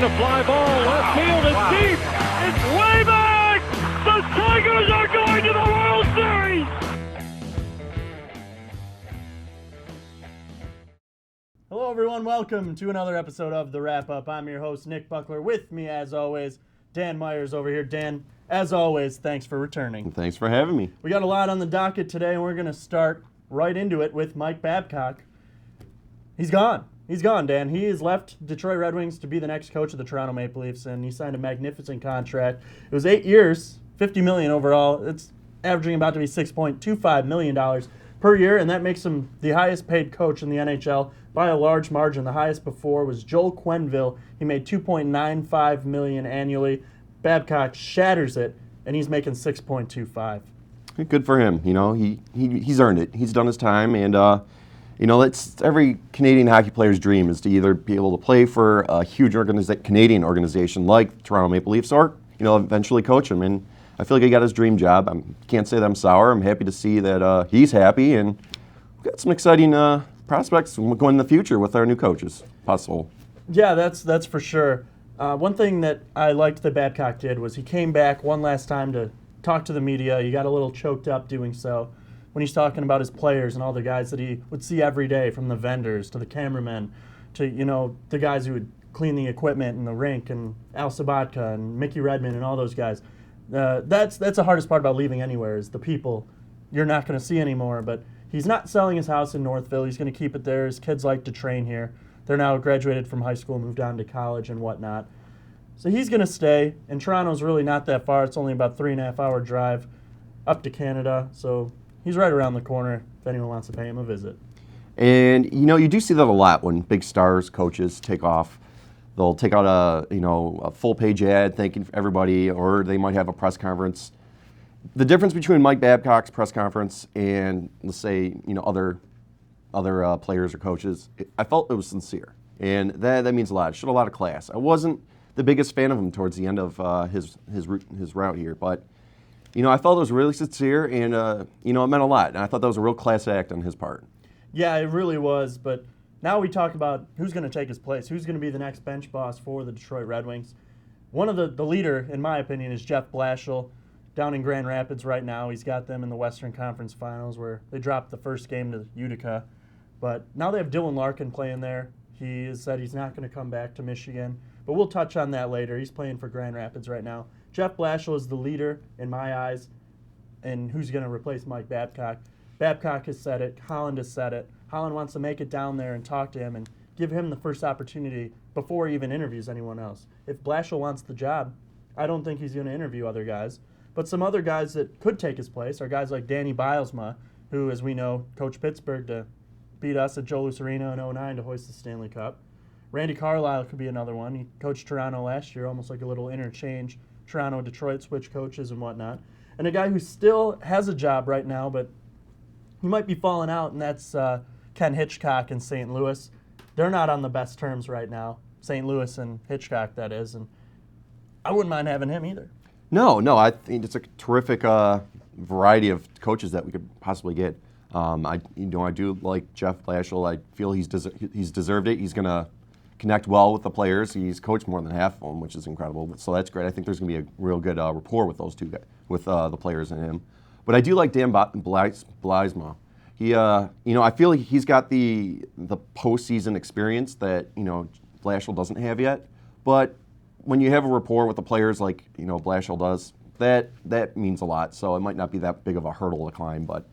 swinging a fly ball. Left field is deep. It's way back. The Tigers are going to the World Series. Hello, everyone. Welcome to another episode of The Wrap Up. I'm your host, Nick Buckler. With me, as always, Dan Myers over here. Dan, as always, thanks for returning. Thanks for having me. We got a lot on the docket today, and we're going to start right into it with Mike Babcock. He's gone. He's gone, Dan. He has left Detroit Red Wings to be the next coach of the Toronto Maple Leafs, and he signed a magnificent contract. It was 8 years, $50 million overall. It's averaging about to be $6.25 million per year, and that makes him the highest paid coach in the NHL by a large margin. The highest before was Joel Quenneville. He made $2.95 million annually. Babcock shatters it, and he's making $6.25. Good for him. You know, he's earned it. He's done his time, and you know, that's every Canadian hockey player's dream is to either be able to play for a huge Canadian organization like the Toronto Maple Leafs, or eventually coach him. And I feel like he got his dream job. I can't say that I'm sour. I'm happy to see that he's happy, and we've got some exciting prospects going in the future with our new coaches. Possible. Yeah, that's for sure. One thing that I liked that Babcock did was he came back one last time to talk to the media. He got a little choked up doing so when he's talking about his players and all the guys that he would see every day, from the vendors to the cameramen to the guys who would clean the equipment in the rink, and Al Sabatka and Mickey Redmond and all those guys. That's the hardest part about leaving anywhere, is the people you're not going to see anymore. But he's not selling his house in Northville. He's going to keep it there. His kids like to train here. They're now graduated from high school, moved on to college and whatnot. So he's going to stay, and Toronto's really not that far. It's only about 3.5-hour drive up to Canada. So he's right around the corner if anyone wants to pay him a visit. And you do see that a lot when big stars, coaches take off. They'll take out a full-page ad thanking everybody, or they might have a press conference. The difference between Mike Babcock's press conference and, let's say, other players or coaches, I felt it was sincere, and that means a lot. It showed a lot of class. I wasn't the biggest fan of him towards the end of his route here, but I felt it was really sincere, and it meant a lot. And I thought that was a real class act on his part. Yeah, it really was. But now we talk about who's going to take his place, who's going to be the next bench boss for the Detroit Red Wings. One of the leader, in my opinion, is Jeff Blashill, down in Grand Rapids right now. He's got them in the Western Conference Finals, where they dropped the first game to Utica. But now they have Dylan Larkin playing there. He has said he's not going to come back to Michigan, but we'll touch on that later. He's playing for Grand Rapids right now. Jeff Blashill is the leader, in my eyes, and who's going to replace Mike Babcock. Babcock has said it. Holland has said it. Holland wants to make it down there and talk to him and give him the first opportunity before he even interviews anyone else. If Blashill wants the job, I don't think he's going to interview other guys. But some other guys that could take his place are guys like Danny Bilesma, who, as we know, coached Pittsburgh to beat us at Joe Lucerino in 2009 to hoist the Stanley Cup. Randy Carlyle could be another one. He coached Toronto last year, almost like a little interchange. Toronto, Detroit, switch coaches and whatnot. And a guy who still has a job right now, but he might be falling out, and that's Ken Hitchcock in St. Louis. They're not on the best terms right now. St. Louis and Hitchcock, that is. And I wouldn't mind having him either. No, I think it's a terrific variety of coaches that we could possibly get. I do like Jeff Blashill. I feel he's deserved it. He's going to connect well with the players. He's coached more than half of them, which is incredible. So that's great. I think there's going to be a real good rapport with those two guys, with the players and him. But I do like Dan Bilesma. He, I feel like he's got the postseason experience that Blashill doesn't have yet. But when you have a rapport with the players like Blashill does, that means a lot. So it might not be that big of a hurdle to climb, but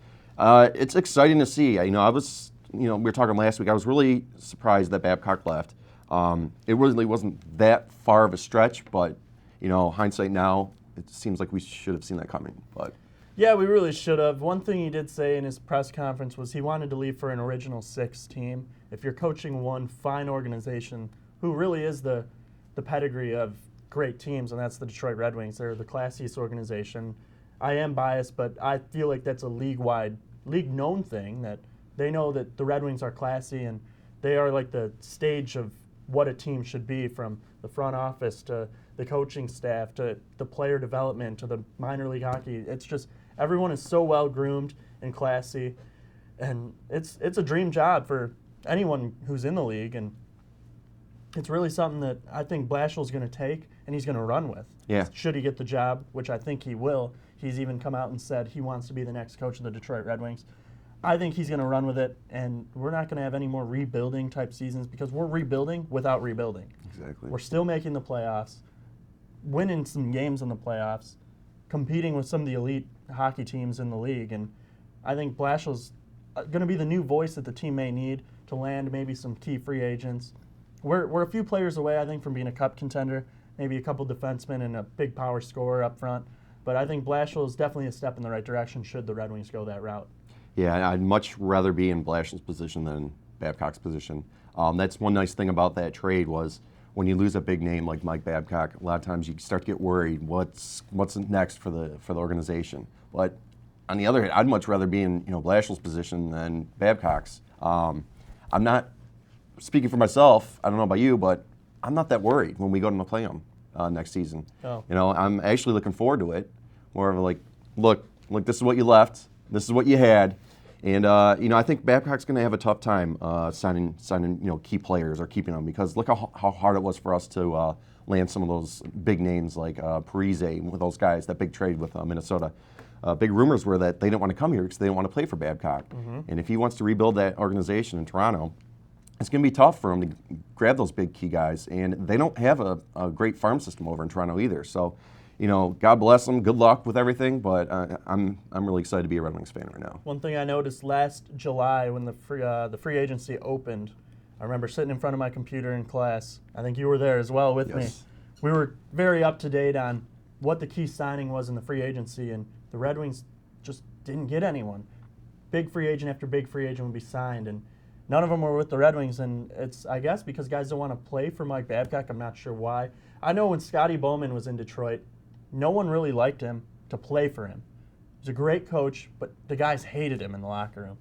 it's exciting to see. We were talking last week. I was really surprised that Babcock left. It really wasn't that far of a stretch, but hindsight now, it seems like we should have seen that coming. But yeah, we really should have. One thing he did say in his press conference was he wanted to leave for an original six team. If you're coaching one fine organization who really is the pedigree of great teams, and that's the Detroit Red Wings. They're the classiest organization. I am biased, but I feel like that's a league-known thing, that they know that the Red Wings are classy, and they are like the stage of what a team should be, from the front office to the coaching staff to the player development to the minor league hockey. It's just everyone is so well-groomed and classy, and it's a dream job for anyone who's in the league. And it's really something that I think Blashill's going to take and he's going to run with. Yeah. Should he get the job, which I think he will. He's even come out and said he wants to be the next coach of the Detroit Red Wings. I think he's going to run with it, and we're not going to have any more rebuilding type seasons because we're rebuilding without rebuilding. Exactly. We're still making the playoffs, winning some games in the playoffs, competing with some of the elite hockey teams in the league, and I think Blashill's going to be the new voice that the team may need to land maybe some key free agents. We're a few players away, I think, from being a cup contender, maybe a couple defensemen and a big power scorer up front, but I think Blashill is definitely a step in the right direction should the Red Wings go that route. Yeah, I'd much rather be in Blashill's position than Babcock's position. That's one nice thing about that trade was when you lose a big name like Mike Babcock, a lot of times you start to get worried. What's next for the organization? But on the other hand, I'd much rather be in Blashill's position than Babcock's. I'm not speaking for myself. I don't know about you, but I'm not that worried when we go to play them next season. Oh. I'm actually looking forward to it. More of like, look, this is what you left. This is what you had. And I think Babcock's going to have a tough time signing key players or keeping them because look how hard it was for us to land some of those big names like Parise with those guys, that big trade with Minnesota. Big rumors were that they didn't want to come here because they didn't want to play for Babcock. Mm-hmm. And if he wants to rebuild that organization in Toronto, it's going to be tough for him to grab those big key guys. And they don't have a great farm system over in Toronto either. So, God bless them. Good luck with everything. But I'm really excited to be a Red Wings fan right now. One thing I noticed last July when the free agency opened, I remember sitting in front of my computer in class. I think you were there as well with me. We were very up to date on what the key signing was in the free agency, and the Red Wings just didn't get anyone. Big free agent after big free agent would be signed, and none of them were with the Red Wings, and it's, I guess, because guys don't want to play for Mike Babcock. I'm not sure why. I know when Scotty Bowman was in Detroit, no one really liked him to play for him. He's a great coach, but the guys hated him in the locker room.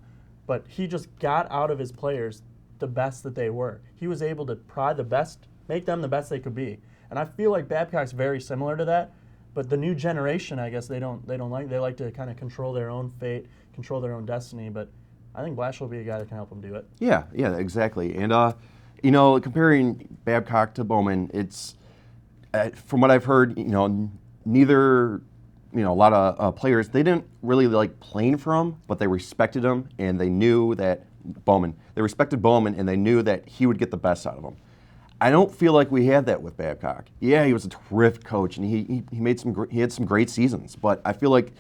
But he just got out of his players the best that they were. He was able to pry the best, make them the best they could be. And I feel like Babcock's very similar to that. But the new generation, I guess they like to kind of control their own fate, control their own destiny. But I think Blashill will be a guy that can help them do it. Yeah, exactly. And comparing Babcock to Bowman, it's from what I've heard, neither, a lot of players, they didn't really like playing for him, but they respected him, and they knew that they respected Bowman, and they knew that he would get the best out of him. I don't feel like we had that with Babcock. Yeah, he was a terrific coach, and he had some great seasons, but I feel like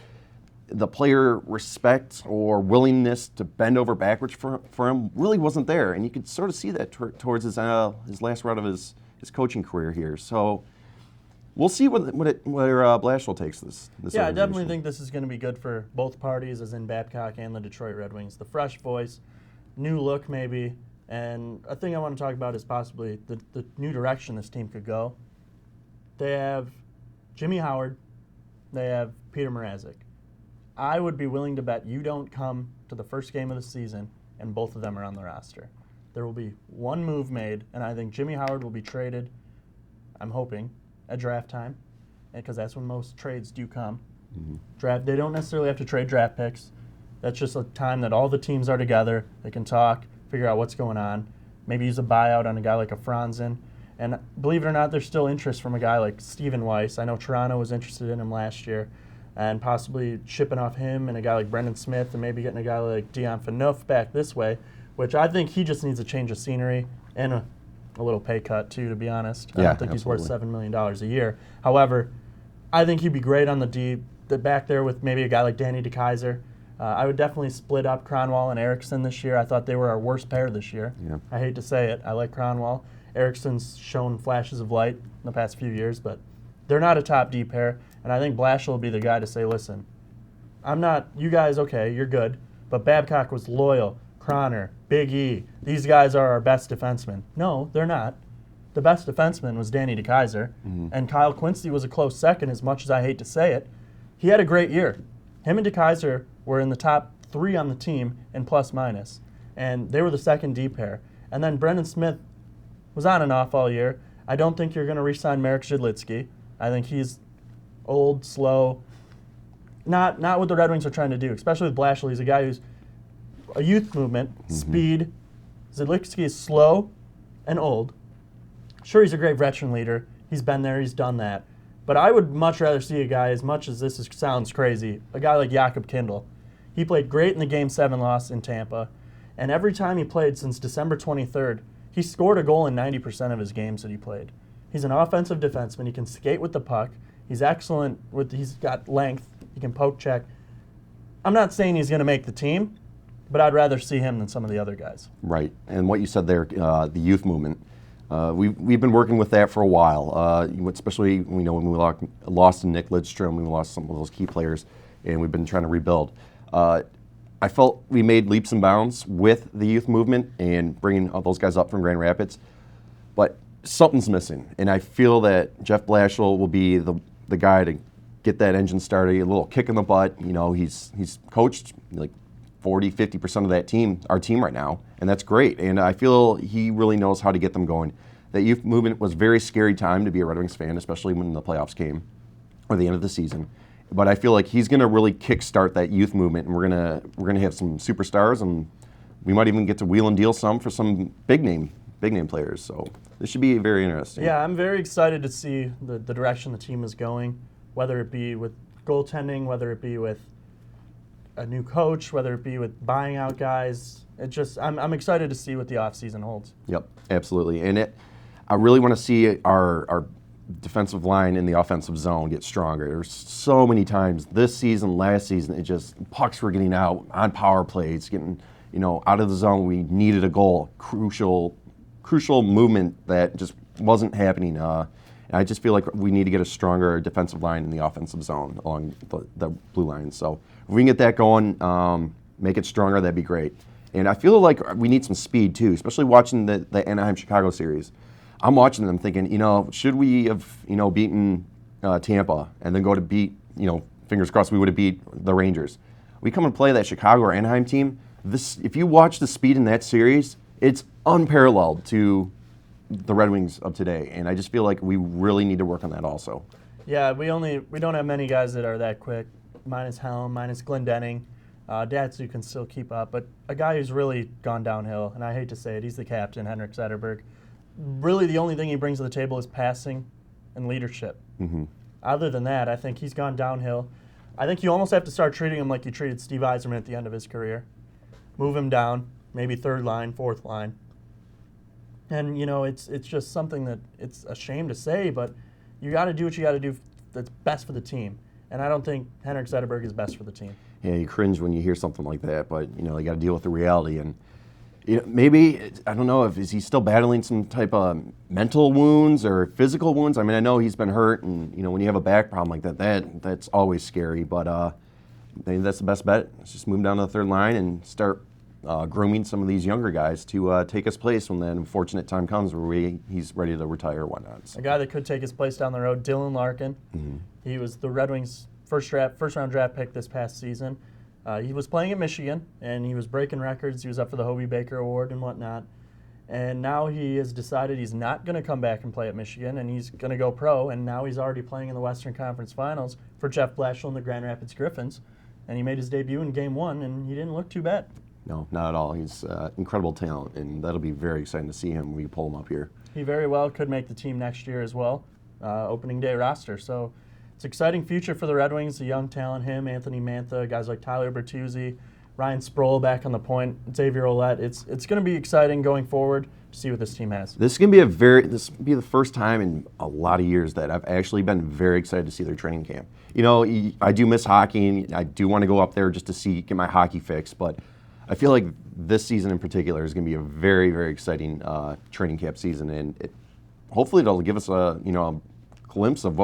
the player respect or willingness to bend over backwards for him really wasn't there, and you could sort of see that towards his last round of his coaching career here. So we'll see where Blashill takes this. Yeah, I definitely think this is going to be good for both parties, as in Babcock and the Detroit Red Wings. The fresh voice, new look maybe, and a thing I want to talk about is possibly the new direction this team could go. They have Jimmy Howard. They have Peter Mrazek. I would be willing to bet you don't come to the first game of the season and both of them are on the roster. There will be one move made, and I think Jimmy Howard will be traded, I'm hoping, at draft time, because that's when most trades do come. Mm-hmm. They don't necessarily have to trade draft picks. That's just a time that all the teams are together. They can talk, figure out what's going on, maybe use a buyout on a guy like a Franzen. And believe it or not, there's still interest from a guy like Stephen Weiss. I know Toronto was interested in him last year, and possibly shipping off him and a guy like Brendan Smith and maybe getting a guy like Dion Phaneuf back this way, which I think he just needs a change of scenery and a little pay cut, too, to be honest. I don't think he's worth $7 million a year. However, I think he'd be great on the back there with maybe a guy like Danny DeKeyser. I would definitely split up Kronwall and Eriksson this year. I thought they were our worst pair this year. Yeah. I hate to say it. I like Kronwall. Eriksson's shown flashes of light in the past few years, but they're not a top D pair. And I think Blashill will be the guy to say, listen, I'm not, you guys, okay, you're good, but Babcock was loyal, Croner, Big E, these guys are our best defensemen. No, they're not. The best defenseman was Danny DeKeyser, and Kyle Quincy was a close second, as much as I hate to say it. He had a great year. Him and DeKeyser were in the top 3 on the team in plus-minus, and they were the second D pair. And then Brendan Smith was on and off all year. I don't think you're going to re-sign Marek Zidlitsky. I think he's old, slow, not what the Red Wings are trying to do, especially with Blashill. He's a guy who's a youth movement, speed. Zidlitsky is slow and old. Sure, he's a great veteran leader. He's been there, he's done that. But I would much rather see a guy, as much as sounds crazy, a guy like Jakob Kindl. He played great in the Game 7 loss in Tampa, and every time he played since December 23rd, he scored a goal in 90% of his games that he played. He's an offensive defenseman. He can skate with the puck. He's excellent he's got length. He can poke check. I'm not saying he's going to make the team, but I'd rather see him than some of the other guys. Right. And what you said there, the youth movement, we've been working with that for a while, especially when we lost Nick Lidstrom, we lost some of those key players, and we've been trying to rebuild. I felt we made leaps and bounds with the youth movement and bringing all those guys up from Grand Rapids, but something's missing, and I feel that Jeff Blashill will be the guy to get that engine started, a little kick in the butt. He's coached like 40-50% of that team, our team right now, and that's great. And I feel he really knows how to get them going. That youth movement was a very scary time to be a Red Wings fan, especially when the playoffs came or the end of the season. But I feel like he's going to really kickstart that youth movement, and we're gonna have some superstars, and we might even get to wheel and deal some for some big name players. So this should be very interesting. Yeah, I'm very excited to see the direction the team is going, whether it be with goaltending, whether it be with a new coach, whether it be with buying out guys. I'm excited to see what the offseason holds. Yep, absolutely. And I really want to see our defensive line in the offensive zone get stronger. There's so many times this season, last season, pucks were getting out on power plays, getting out of the zone. We needed a goal, crucial movement that just wasn't happening. And I just feel like we need to get a stronger defensive line in the offensive zone along the blue line. So if we can get that going, make it stronger, that'd be great. And I feel like we need some speed too, especially watching the Anaheim-Chicago series. I'm watching them thinking, should we have, beaten Tampa and then go to beat, fingers crossed we would have beat the Rangers. We come and play that Chicago or Anaheim team. If you watch the speed in that series, it's unparalleled to the Red Wings of today. And I just feel like we really need to work on that also. Yeah, we don't have many guys that are that quick, minus Helm, minus Glendening. Datsu can still keep up, but a guy who's really gone downhill, and I hate to say it, he's the captain, Henrik Zetterberg. Really, the only thing he brings to the table is passing and leadership. Mm-hmm. Other than that, I think he's gone downhill. I think you almost have to start treating him like you treated Steve Yzerman at the end of his career. Move him down, maybe third line, fourth line. And, it's just something that it's a shame to say, but you got to do what you got to do that's best for the team. And I don't think Henrik Zetterberg is best for the team. Yeah, you cringe when you hear something like that, but, you got to deal with the reality. And maybe, I don't know, is he still battling some type of mental wounds or physical wounds? I mean, I know he's been hurt, and, when you have a back problem like that's always scary. But maybe that's the best bet. Let's just move down to the third line and start grooming some of these younger guys to take his place when that unfortunate time comes where he's ready to retire or whatnot. So. A guy that could take his place down the road, Dylan Larkin. Mm-hmm. He was the Red Wings' first-round draft pick this past season. He was playing at Michigan, and he was breaking records. He was up for the Hobey Baker Award and whatnot. And now he has decided he's not going to come back and play at Michigan, and he's going to go pro. And now he's already playing in the Western Conference Finals for Jeff Blashill and the Grand Rapids Griffins. And he made his debut in Game 1, and he didn't look too bad. No, not at all. He's incredible talent, and that'll be very exciting to see him when we pull him up here. He very well could make the team next year as well, opening day roster. So it's an exciting future for the Red Wings, the young talent, him, Anthony Mantha, guys like Tyler Bertuzzi, Ryan Sproul back on the point, Xavier Ouellette. It's going to be exciting going forward to see what this team has. This will be the first time in a lot of years that I've actually been very excited to see their training camp. I do miss hockey, and I do want to go up there just to get my hockey fix, but I feel like this season in particular is going to be a very, very exciting training camp season, and hopefully it'll give us a glimpse of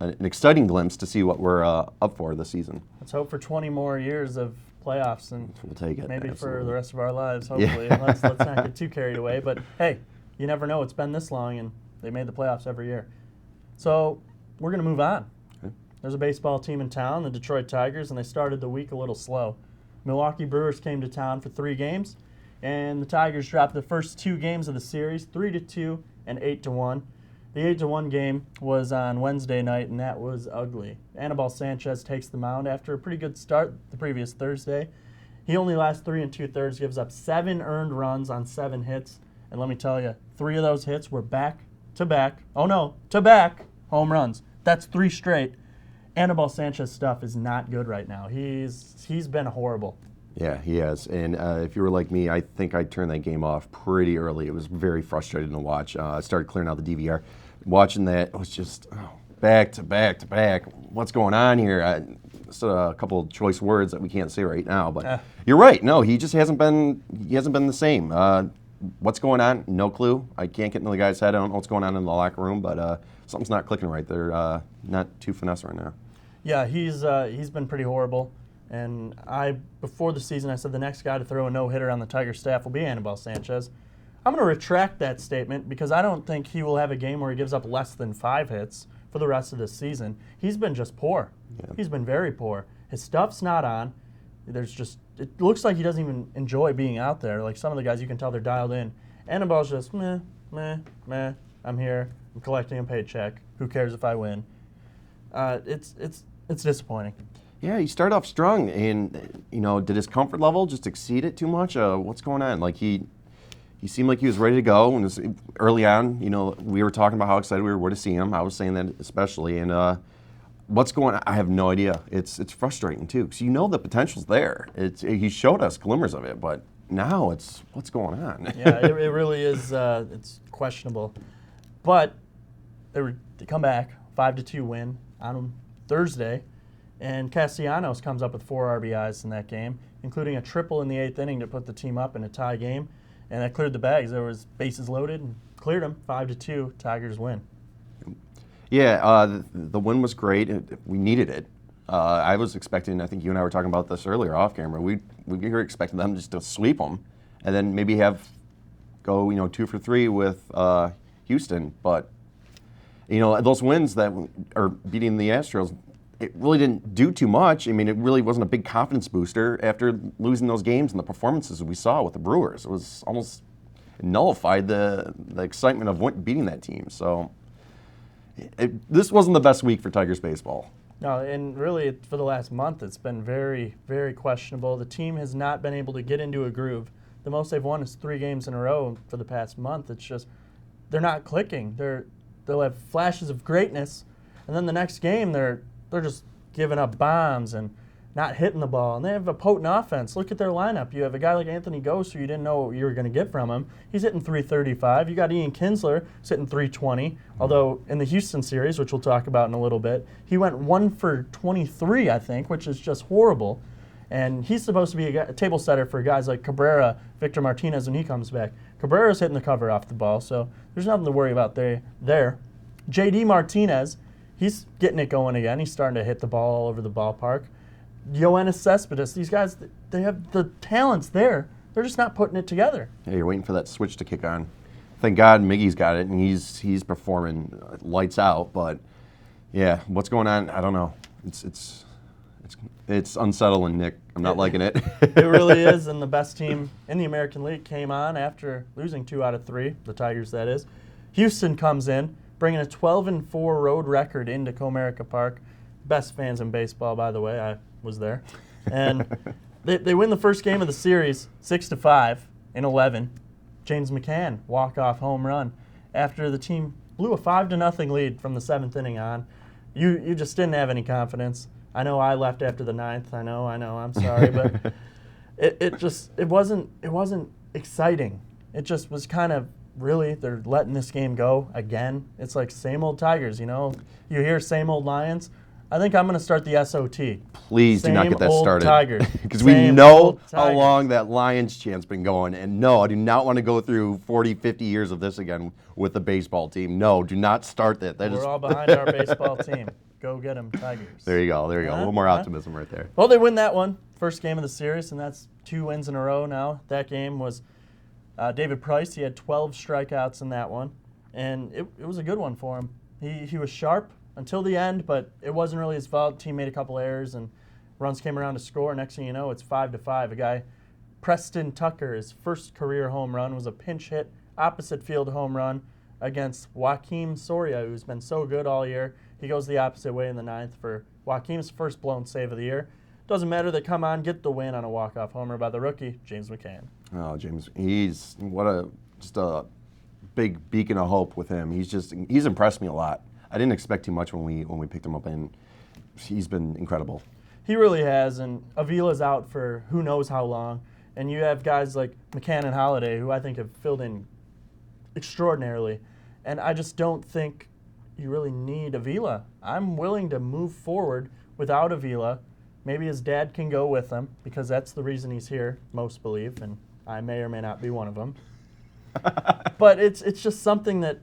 an exciting glimpse to see what we're up for this season. Let's hope for 20 more years of playoffs, and we'll take it. Maybe Absolutely. For the rest of our lives, hopefully. Yeah. let's not get too carried away. But hey, you never know. It's been this long, and they made the playoffs every year. So we're going to move on. Okay. There's a baseball team in town, the Detroit Tigers, and they started the week a little slow. Milwaukee Brewers came to town for 3 games, and the Tigers dropped the first 2 games of the series, 3-2 and 8-1. The 8-1 game was on Wednesday night, and that was ugly. Anibal Sanchez takes the mound after a pretty good start the previous Thursday. He only lasts 3 2/3, gives up 7 earned runs on 7 hits. And let me tell you, 3 of those hits were back back home runs. That's 3 straight. Anibal Sanchez stuff is not good right now. He's been horrible. Yeah, he has. And if you were like me, I think I turned that game off pretty early. It was very frustrating to watch. I started clearing out the DVR. Watching that, it was just back to back to back. What's going on here? Just a couple of choice words that we can't say right now. But you're right. No, he just hasn't been. He hasn't been the same. What's going on? No clue. I can't get into the guy's head. I don't know what's going on in the locker room, but something's not clicking right. They're not too finesse right now. Yeah, he's been pretty horrible. And before the season, I said the next guy to throw a no-hitter on the Tiger staff will be Anibal Sanchez. I'm going to retract that statement because I don't think he will have a game where he gives up less than 5 hits for the rest of this season. He's been just poor. Yeah. He's been very poor. His stuff's not on. It looks like he doesn't even enjoy being out there. Like some of the guys, you can tell they're dialed in. Anibal's just meh. I'm here. I'm collecting a paycheck. Who cares if I win? It's disappointing. Yeah, he started off strong, and did his comfort level just exceed it too much? What's going on? Like he seemed like he was ready to go, and it was early on. We were talking about how excited we were to see him. I was saying that especially, and what's going on? I have no idea. It's frustrating too, because the potential's there. He showed us glimmers of it, but now it's what's going on. Yeah, it really is. It's questionable, but they come back 5-2 win on Thursday. And Castellanos comes up with 4 RBIs in that game, including a triple in the 8th inning to put the team up in a tie game. And that cleared the bags. There was bases loaded and cleared them. 5-2, Tigers win. Yeah, the win was great. We needed it. I was expecting, I think you and I were talking about this earlier off camera, we were expecting them just to sweep them and then maybe go 2 for 3 with Houston. But, those wins that are beating the Astros, it really didn't do too much. I mean, it really wasn't a big confidence booster after losing those games and the performances we saw with the Brewers. It was almost nullified the excitement of beating that team. So this wasn't the best week for Tigers baseball. No, and really for the last month, it's been very, very questionable. The team has not been able to get into a groove. The most they've won is 3 games in a row for the past month. It's just they're not clicking. They'll have flashes of greatness, and then the next game they're just giving up bombs and not hitting the ball. And they have a potent offense. Look at their lineup. You have a guy like Anthony Gose who you didn't know what you were going to get from him. He's hitting .335. You got Ian Kinsler hitting .320. Although in the Houston series, which we'll talk about in a little bit, he went 1 for 23, I think, which is just horrible. And he's supposed to be a table setter for guys like Cabrera, Victor Martinez when he comes back. Cabrera's hitting the cover off the ball, so there's nothing to worry about there. J.D. Martinez, he's getting it going again. He's starting to hit the ball all over the ballpark. Yoenis Cespedes, these guys, they have the talents there. They're just not putting it together. Yeah, you're waiting for that switch to kick on. Thank God Miggy's got it, and he's performing lights out. But yeah, what's going on? I don't know. It's unsettling, Nick. I'm not liking it. It really is, and the best team in the American League came on after losing 2 out of 3, the Tigers, that is. Houston comes in, bringing a 12-4 road record into Comerica Park. Best fans in baseball, by the way. I was there. And they win the first game of the series 6-5 in 11. James McCann, walk-off home run. After the team blew a 5-0 lead from the 7th inning on, you just didn't have any confidence. I know I left after the 9th. I know, I'm sorry. But it wasn't exciting. It just was kind of, really, they're letting this game go again. It's like same old Tigers, You hear same old Lions. I think I'm going to start the SOT. Please do not get that started. Tigers. Because we know how long that Lions chant's been going. And no, I do not want to go through 40, 50 years of this again with the baseball team. No, do not start that. We're all behind our baseball team. Go get them, Tigers. There you go. A little more optimism right there. Well, they win that one. First game of the series, and that's 2 wins in a row now. That game was David Price. He had 12 strikeouts in that one, and it was a good one for him. He was sharp until the end, but it wasn't really his fault. Team made a couple errors, and runs came around to score. Next thing you know, it's 5-5. A guy, Preston Tucker, his first career home run was a pinch hit, opposite field home run against Joakim Soria, who's been so good all year. He goes the opposite way in the 9th for Joakim's first blown save of the year. Doesn't matter. They come on, get the win on a walk-off homer by the rookie, James McCann. Oh, James, he's just a big beacon of hope with him. He's impressed me a lot. I didn't expect too much when we picked him up, and he's been incredible. He really has, and Avila's out for who knows how long. And you have guys like McCann and Holiday, who I think have filled in extraordinarily. And I just don't think you really need Avila. I'm willing to move forward without Avila. Maybe his dad can go with him, because that's the reason he's here, most believe, and I may or may not be one of them. But it's just something that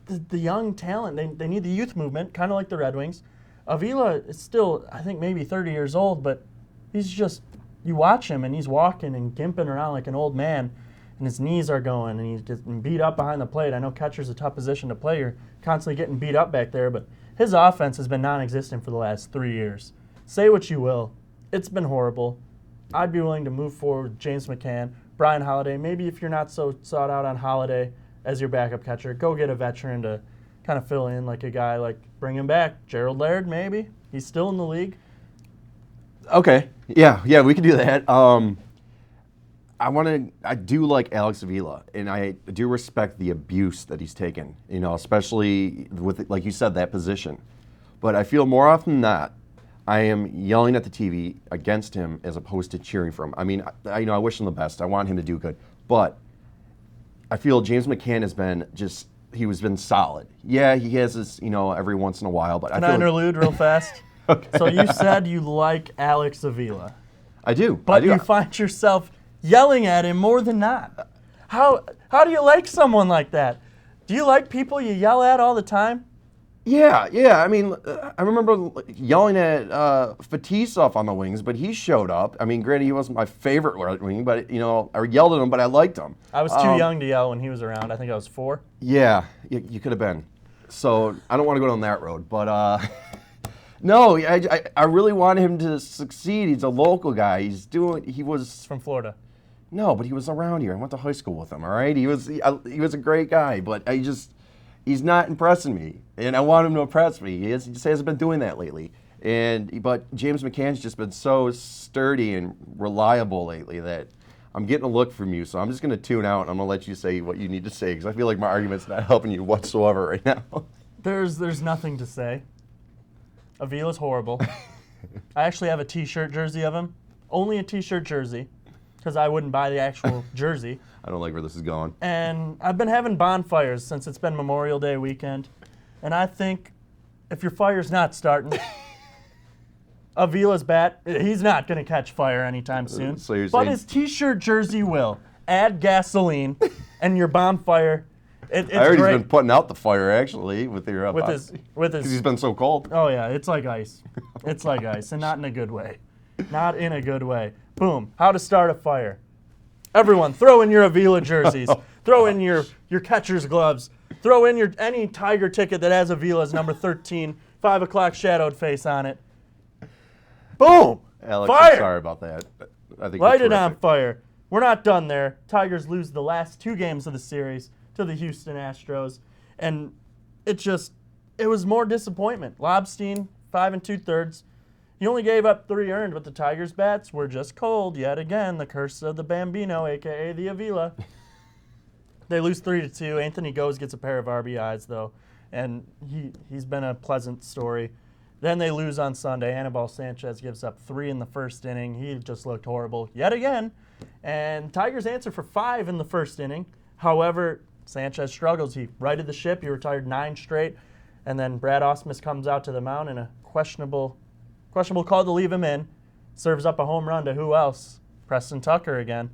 the young talent, they need the youth movement, kind of like the Red Wings. Avila is still, I think, maybe 30 years old, but he's just, you watch him and he's walking and gimping around like an old man, and his knees are going, and he's getting beat up behind the plate. I know catcher's a tough position to play. You're constantly getting beat up back there, but his offense has been non-existent for the last 3 years. Say what you will. It's been horrible. I'd be willing to move forward with James McCann, Brian Holiday. Maybe if you're not so sought out on Holiday as your backup catcher, go get a veteran to kind of fill in, like a guy like, bring him back. Gerald Laird, maybe. He's still in the league. Okay. Yeah, we can do that. I do like Alex Avila, and I do respect the abuse that he's taken, especially with, like you said, that position. But I feel more often than not, I am yelling at the TV against him as opposed to cheering for him. I mean, I wish him the best. I want him to do good. But I feel James McCann has been he's been solid. Yeah, he has his, every once in a while. But Can I interlude real fast? Okay. So you said you like Alex Avila. I do. But you find yourself yelling at him more than not. How do you like someone like that? Do you like people you yell at all the time? Yeah. I mean, I remember yelling at Fetisov on the Wings, but he showed up. I mean, granted, he wasn't my favorite right wing, but, I yelled at him, but I liked him. I was too young to yell when he was around. I think I was 4. Yeah, you could have been. So I don't want to go down that road, but no, I really want him to succeed. He's a local guy. He was from Florida. No, but he was around here. I went to high school with him. All right, he was a great guy, but he's not impressing me, and I want him to impress me. He just hasn't been doing that lately. But James McCann's just been so sturdy and reliable lately that I'm getting a look from you. So I'm just going to tune out, and I'm going to let you say what you need to say, because I feel like my argument's not helping you whatsoever right now. There's nothing to say. Avila's horrible. I actually have a T-shirt jersey of him. Only a T-shirt jersey, because I wouldn't buy the actual jersey. I don't like where this is going. And I've been having bonfires since it's been Memorial Day weekend. And I think if your fire's not starting, Avila's bat, he's not going to catch fire anytime soon. So you're but saying his T-shirt jersey will. Add gasoline, and your bonfire, it's I heard great. he's been putting out the fire, actually, with your with because he's been so cold. Oh, yeah, it's like ice. It's like ice, and not in a good way. Not in a good way. Boom. How to start a fire. Everyone, throw in your Avila jerseys. Throw in your catcher's gloves. Throw in any Tiger ticket that has Avila's number 13, 5 o'clock shadowed face on it. Boom! Alex, fire! I'm sorry about that. I think Light you're it on terrific. fire. We're not done there. Tigers lose the last 2 games of the series to the Houston Astros. And it was more disappointment. Lobstein, 5 2/3. He only gave up 3 earned, but the Tigers' bats were just cold yet again. The curse of the Bambino, a.k.a. the Avila. They lose 3-2. Anthony Goes gets a pair of RBIs, though, and he's been a pleasant story. Then they lose on Sunday. Anibal Sanchez gives up 3 in the first inning. He just looked horrible yet again. And Tigers answer for 5 in the first inning. However, Sanchez struggles. He righted the ship. He retired 9 straight. And then Brad Ausmus comes out to the mound in a questionable call to leave him in. Serves up a home run to who else? Preston Tucker again.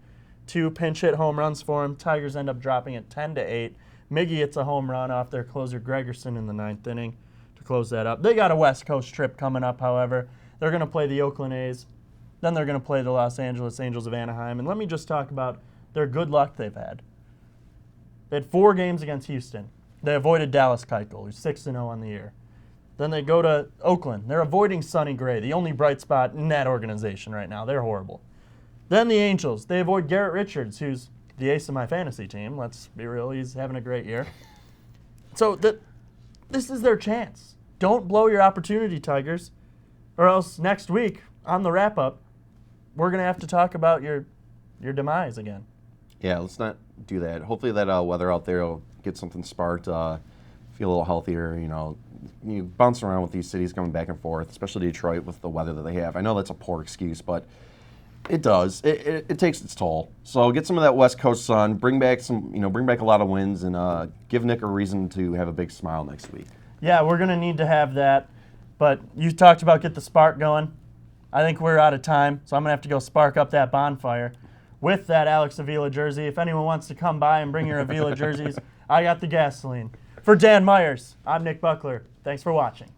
2 pinch hit home runs for him. Tigers end up dropping it 10-8. Miggy hits a home run off their closer Gregerson in the 9th inning to close that up. They got a West Coast trip coming up, however. They're going to play the Oakland A's. Then they're going to play the Los Angeles Angels of Anaheim. And let me just talk about their good luck they've had. They had 4 games against Houston. They avoided Dallas Keuchel, who's 6-0 on the year. Then they go to Oakland. They're avoiding Sonny Gray, the only bright spot in that organization right now. They're horrible. Then the Angels. They avoid Garrett Richards, who's the ace of my fantasy team. Let's be real. He's having a great year. So this is their chance. Don't blow your opportunity, Tigers, or else next week on the wrap-up, we're going to have to talk about your demise again. Yeah, let's not do that. Hopefully that weather out there will get something sparked, feel a little healthier. You bounce around with these cities coming back and forth, especially Detroit with the weather that they have. I know that's a poor excuse, but it does. It takes its toll. So get some of that West Coast sun. Bring back a lot of wins, and give Nick a reason to have a big smile next week. Yeah, we're gonna need to have that. But you talked about get the spark going. I think we're out of time, so I'm gonna have to go spark up that bonfire with that Alex Avila jersey. If anyone wants to come by and bring your Avila jerseys, I got the gasoline. For Dan Myers, I'm Nick Buckler. Thanks for watching.